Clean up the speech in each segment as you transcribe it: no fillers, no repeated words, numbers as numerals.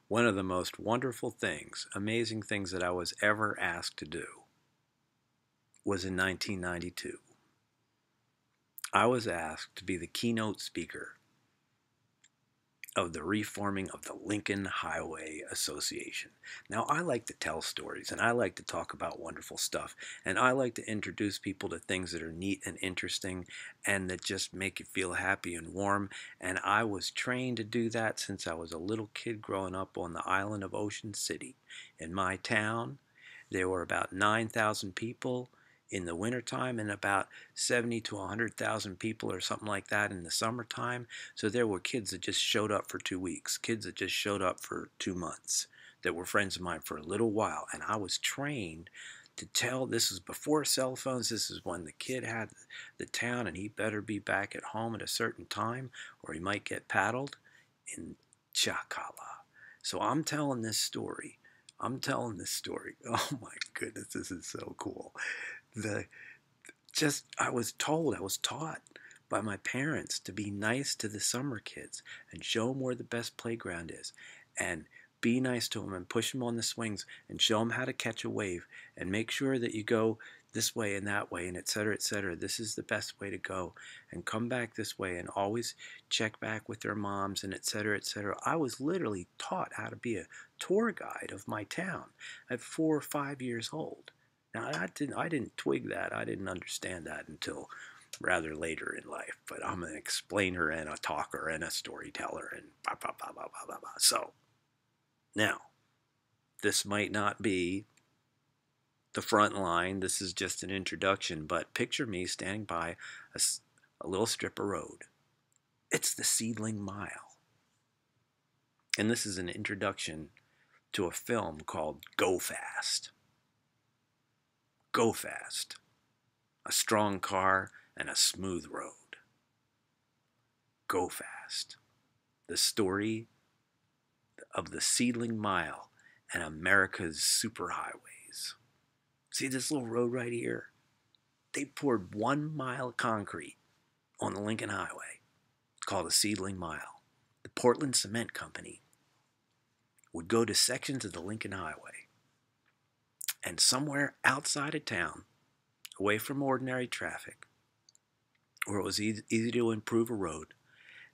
One of the most wonderful things, amazing things that I was ever asked to do was in 1992. I was asked to be the keynote speaker of the reforming of the Lincoln Highway Association. Now, I like to tell stories and I like to talk about wonderful stuff and I like to introduce people to things that are neat and interesting and that just make you feel happy and warm. And I was trained to do that since I was a little kid growing up on the island of Ocean City. In my town, there were about 9,000 people in the wintertime and about 70 to 100,000 people or something like that in the summertime. So there were kids that just showed up for 2 weeks, kids that just showed up for 2 months, that were friends of mine for a little while. And I was trained to tell, this is before cell phones, this is when the kid had the town and he better be back at home at a certain time or he might get paddled in Chacala. So I'm telling this story. I'm telling this story. Oh my goodness, this is so cool. The I was told, I was taught by my parents to be nice to the summer kids and show them where the best playground is and be nice to them and push them on the swings and show them how to catch a wave and make sure that you go this way and that way and etc etc. This is the best way to go and come back this way and always check back with their moms and etc etc. I was literally taught how to be a tour guide of my town at 4 or 5 years old. Now, I didn't twig that. I didn't understand that until rather later in life. But I'm an explainer and a talker and a storyteller and blah, blah, blah, blah, blah, blah, blah. So, now, this might not be the front line. This is just an introduction. But picture me standing by a little strip of road. It's the Seedling Mile. And this is an introduction to a film called Go Fast. Go Fast. A strong car and a smooth road. Go Fast. The story of the Seedling Mile and America's superhighways. See this little road right here? They poured 1 mile of concrete on the Lincoln Highway called the Seedling Mile. The Portland Cement Company would go to sections of the Lincoln Highway and somewhere outside of town, away from ordinary traffic, where it was easy to improve a road,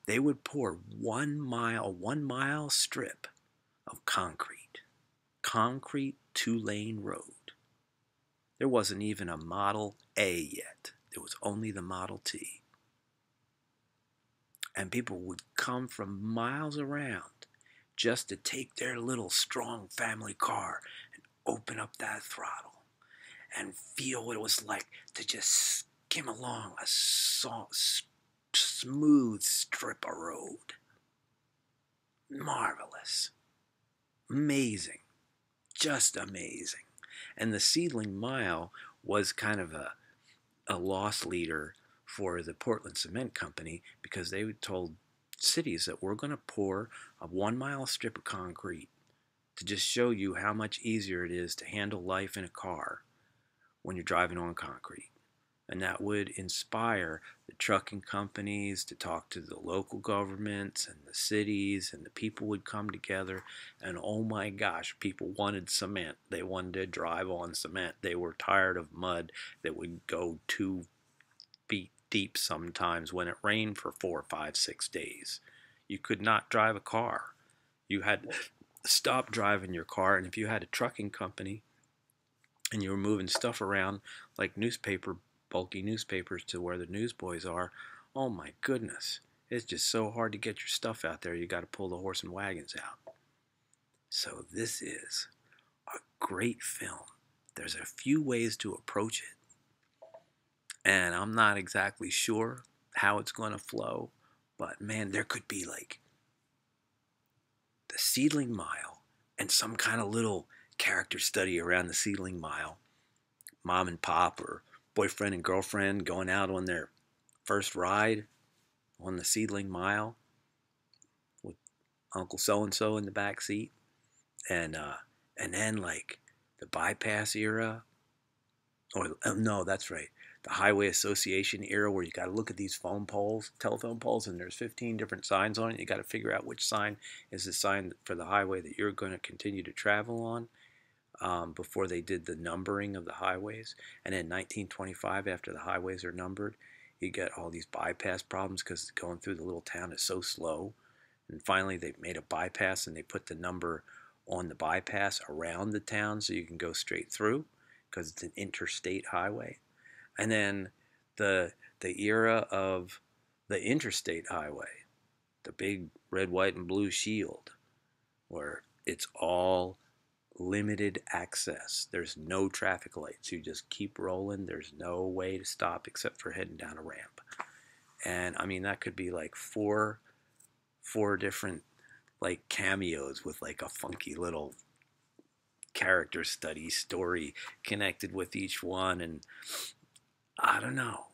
they would pour 1 mile strip of concrete 2-lane road. There wasn't even a Model A yet. There was only the Model T. And people would come from miles around just to take their little strong family car and open up that throttle and feel what it was like to just skim along a smooth strip of road. Marvelous. Amazing. Just amazing. And the Seedling Mile was kind of a loss leader for the Portland Cement Company because they told cities that we're going to pour a 1 mile strip of concrete to just show you how much easier it is to handle life in a car when you're driving on concrete. And that would inspire the trucking companies to talk to the local governments and the cities, and the people would come together. And oh my gosh, people wanted cement. They wanted to drive on cement. They were tired of mud that would go 2 feet deep sometimes when it rained for 4, 5, 6 days. You could not drive a car. You had to stop driving your car, and if you had a trucking company and you were moving stuff around like bulky newspapers to where the newsboys are, oh my goodness, it's just so hard to get your stuff out there. You got to pull the horse and wagons out. So this is a great film. There's a few ways to approach it, and I'm not exactly sure how it's going to flow, but man, there could be like the Seedling Mile and some kind of little character study around the Seedling Mile. Mom and pop or boyfriend and girlfriend going out on their first ride on the Seedling Mile with Uncle So-and-so in the back seat. And then like the bypass era, or no, that's right. the Highway Association era where you got to look at these phone poles, telephone poles, and there's 15 different signs on it. You got to figure out which sign is the sign for the highway that you're going to continue to travel on. Before they did the numbering of the highways. And in 1925, after the highways are numbered, you get all these bypass problems because going through the little town is so slow. And finally, they made a bypass and they put the number on the bypass around the town so you can go straight through because it's an interstate highway. And then the era of the interstate highway, the big red, white, and blue shield, where it's all limited access. There's no traffic lights. You just keep rolling. There's no way to stop except for heading down a ramp. And I mean, that could be like four different like cameos with like a funky little character study story connected with each one. And I don't know.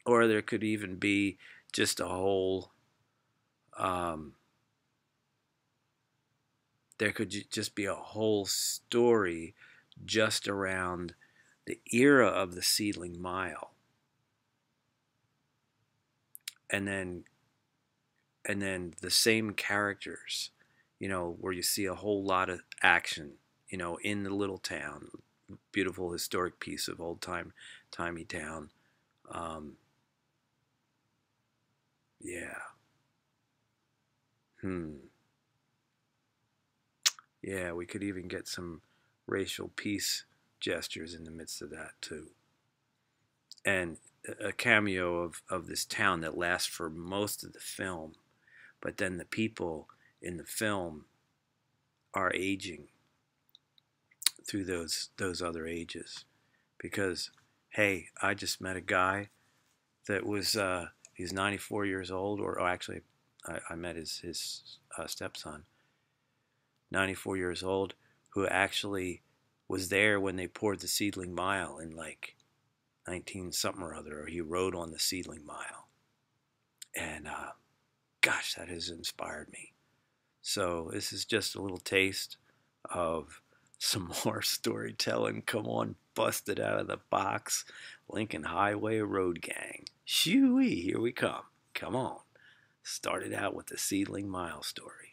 Or there could even be just a whole there could just be a whole story just around the era of the Seedling Mile, and then the same characters, where you see a whole lot of action, in the little town, beautiful historic piece of timey town. Yeah. Yeah, we could even get some racial peace gestures in the midst of that too. And a cameo of this town that lasts for most of the film, but then the people in the film are aging through those other ages. Because, hey, I just met a guy that was he's 94 years old, or actually I met his stepson, 94 years old, who actually was there when they poured the Seedling Mile in like 19 something or other, or he rode on the Seedling Mile. And gosh, that has inspired me. So this is just a little taste of some more storytelling. Come on, busted out of the box. Lincoln Highway Road Gang. Shoo-wee, here we come. Come on. Started out with the Seedling Mile story.